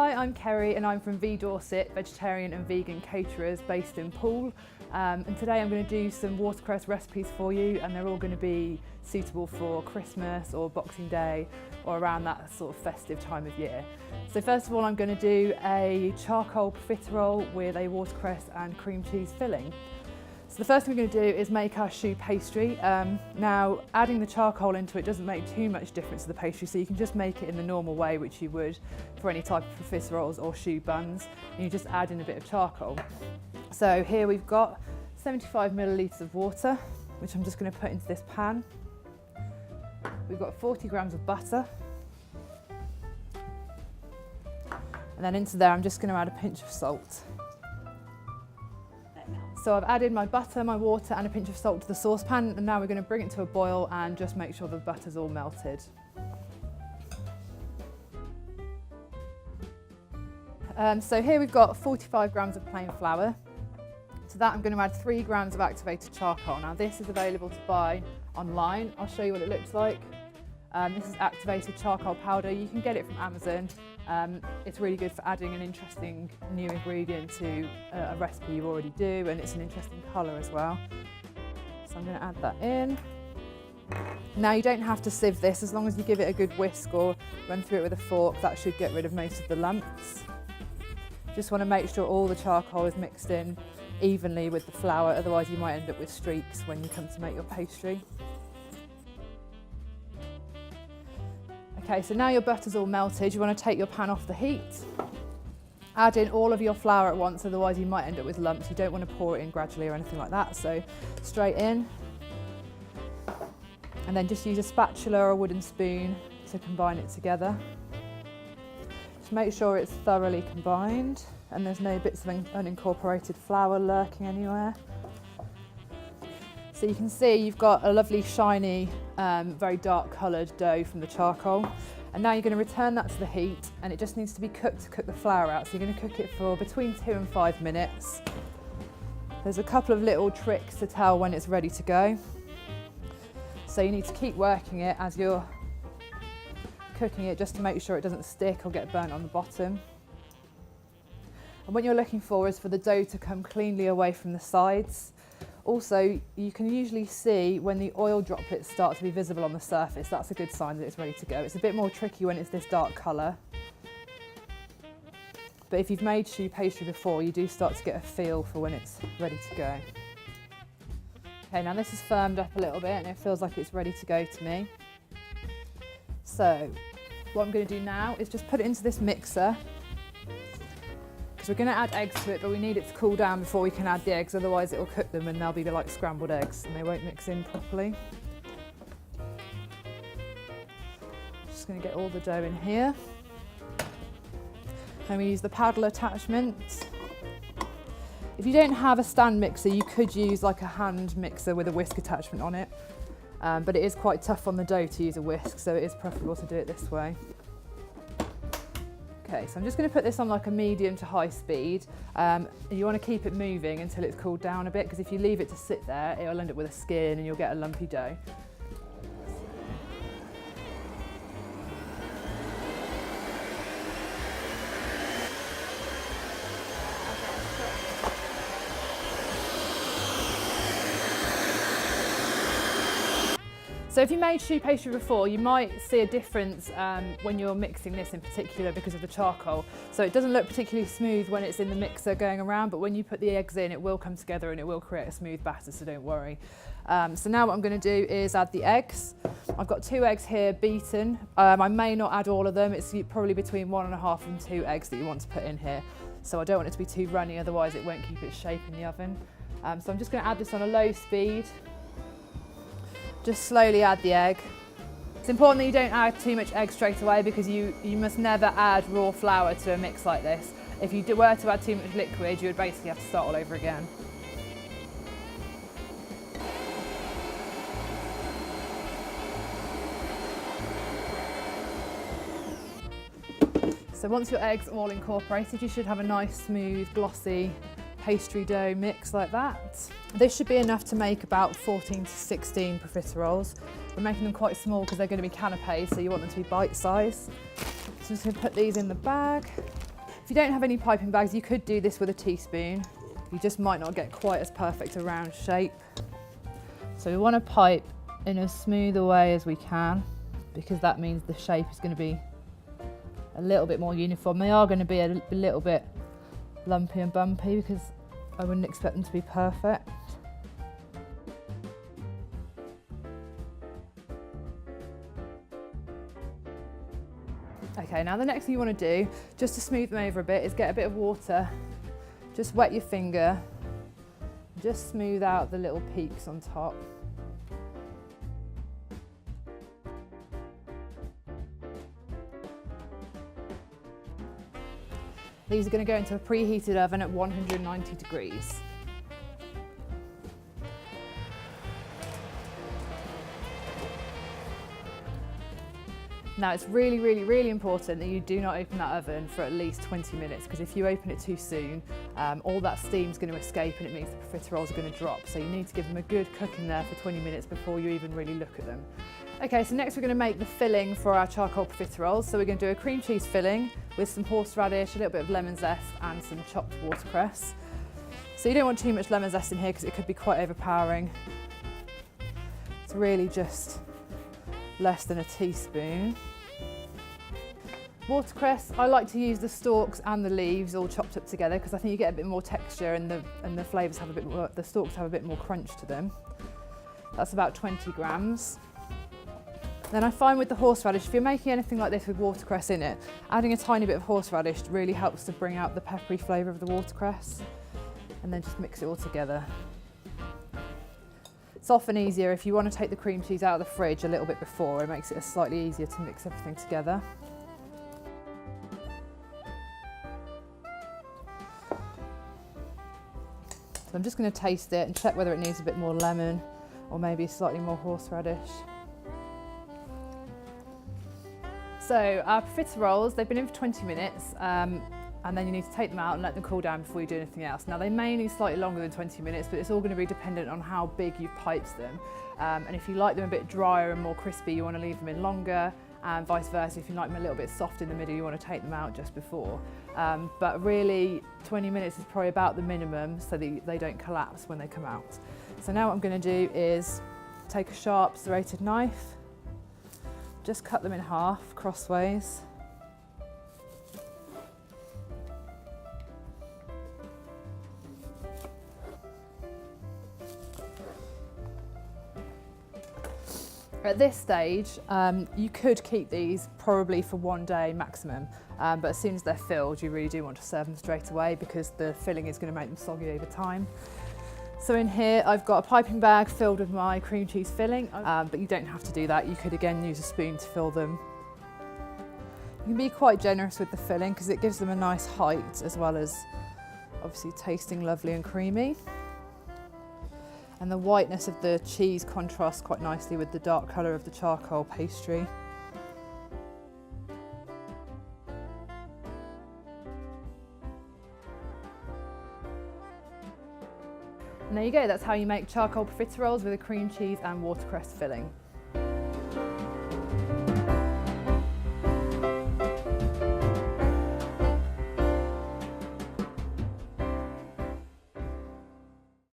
Hi, I'm Kerry and I'm from Dorset, vegetarian and vegan caterers based in Poole. And today I'm going to do some watercress recipes for you, and they're all going to be suitable for Christmas or Boxing Day or around that sort of festive time of year. So first of all, I'm going to do a charcoal profiterole with a watercress and cream cheese filling. So the first thing we're going to do is make our choux pastry. Now, adding the charcoal into it doesn't make too much difference to the pastry, so you can just make it in the normal way which you would for any type of profiteroles or choux buns, and you just add in a bit of charcoal. So here we've got 75 millilitres of water, which I'm just going to put into this pan. We've got 40 grams of butter. And then into there I'm just going to add a pinch of salt. So I've added my butter, my water and a pinch of salt to the saucepan, and now we're going to bring it to a boil and just make sure the butter's all melted. So here we've got 45 grams of plain flour. To that I'm going to add 3 grams of activated charcoal. Now this is available to buy online. I'll show you what it looks like. This is activated charcoal powder. You can get it from Amazon. It's really good for adding an interesting new ingredient to a recipe you already do, and it's an interesting colour as well. So I'm going to add that in. Now you don't have to sieve this, as long as you give it a good whisk or run through it with a fork, that should get rid of most of the lumps. Just want to make sure all the charcoal is mixed in evenly with the flour, otherwise you might end up with streaks when you come to make your pastry. Okay, so now your butter's all melted, you want to take your pan off the heat. Add in all of your flour at once, otherwise you might end up with lumps. You don't want to pour it in gradually or anything like that, so straight in. And then just use a spatula or a wooden spoon to combine it together. Just make sure it's thoroughly combined and there's no bits of unincorporated flour lurking anywhere. So you can see you've got a lovely shiny, very dark coloured dough from the charcoal. And now you're going to return that to the heat, and it just needs to be cooked to cook the flour out. So you're going to cook it for between 2 and 5 minutes. There's a couple of little tricks to tell when it's ready to go. So you need to keep working it as you're cooking it, just to make sure it doesn't stick or get burnt on the bottom. And what you're looking for is for the dough to come cleanly away from the sides. Also, you can usually see when the oil droplets start to be visible on the surface. That's a good sign that it's ready to go. It's a bit more tricky when it's this dark colour. But if you've made choux pastry before, you do start to get a feel for when it's ready to go. Okay, now this has firmed up a little bit and it feels like it's ready to go to me. So what I'm going to do now is just put it into this mixer, because we're going to add eggs to it, but we need it to cool down before we can add the eggs, otherwise it will cook them and they'll be like scrambled eggs and they won't mix in properly. Just going to get all the dough in here. And we use the paddle attachment. If you don't have a stand mixer, you could use like a hand mixer with a whisk attachment on it, but it is quite tough on the dough to use a whisk, so it is preferable to do it this way. Okay, so I'm just going to put this on like a medium to high speed. You want to keep it moving until it's cooled down a bit, because if you leave it to sit there, it'll end up with a skin and you'll get a lumpy dough. So if you made choux pastry before, you might see a difference when you're mixing this in particular because of the charcoal. So it doesn't look particularly smooth when it's in the mixer going around, but when you put the eggs in, it will come together and it will create a smooth batter, so don't worry. So now what I'm going to do is add the eggs. I've got 2 eggs here beaten. I may not add all of them. It's probably between 1.5 and 2 eggs that you want to put in here. So I don't want it to be too runny, otherwise it won't keep its shape in the oven. So I'm just going to add this on a low speed. Just slowly add the egg. It's important that you don't add too much egg straight away, because you must never add raw flour to a mix like this. If you were to add too much liquid, you would basically have to start all over again. So once your eggs are all incorporated, you should have a nice, smooth, glossy pastry dough mix like that. This should be enough to make about 14 to 16 profiteroles. We're making them quite small because they're going to be canapés, so you want them to be bite size. So I'm just going to put these in the bag. If you don't have any piping bags, you could do this with a teaspoon. You just might not get quite as perfect a round shape. So we want to pipe in as smooth a way as we can, because that means the shape is going to be a little bit more uniform. They are going to be a little bit lumpy and bumpy because I wouldn't expect them to be perfect. Okay, now the next thing you want to do, just to smooth them over a bit, is get a bit of water, just wet your finger, just smooth out the little peaks on top. These are going to go into a preheated oven at 190 degrees. Now it's really, really, really important that you do not open that oven for at least 20 minutes, because if you open it too soon, all that steam is going to escape and it means the profiteroles are going to drop. So you need to give them a good cook in there for 20 minutes before you even really look at them. Okay, so next we're going to make the filling for our charcoal profiteroles. So we're going to do a cream cheese filling with some horseradish, a little bit of lemon zest and some chopped watercress. So you don't want too much lemon zest in here because it could be quite overpowering. It's really just less than a teaspoon. Watercress, I like to use the stalks and the leaves all chopped up together because I think you get a bit more texture and the flavours have a bit more, the stalks have a bit more crunch to them. That's about 20 grams. Then I find with the horseradish, if you're making anything like this with watercress in it, adding a tiny bit of horseradish really helps to bring out the peppery flavour of the watercress, and then just mix it all together. It's often easier if you want to take the cream cheese out of the fridge a little bit before, it makes it slightly easier to mix everything together. So I'm just going to taste it and check whether it needs a bit more lemon or maybe slightly more horseradish. So our profiteroles, they've been in for 20 minutes and then you need to take them out and let them cool down before you do anything else. Now they may need slightly longer than 20 minutes, but it's all going to be dependent on how big you've piped them. And if you like them a bit drier and more crispy, you want to leave them in longer, and vice versa. If you like them a little bit soft in the middle, you want to take them out just before. But really 20 minutes is probably about the minimum so that they don't collapse when they come out. So now what I'm going to do is take a sharp serrated knife, just cut them in half crossways. At this stage, you could keep these probably for one day maximum, but as soon as they're filled, you really do want to serve them straight away because the filling is going to make them soggy over time. So in here, I've got a piping bag filled with my cream cheese filling, but you don't have to do that. You could again use a spoon to fill them. You can be quite generous with the filling because it gives them a nice height as well as obviously tasting lovely and creamy. And the whiteness of the cheese contrasts quite nicely with the dark colour of the charcoal pastry. And there you go, that's how you make charcoal profiteroles with a cream cheese and watercress filling.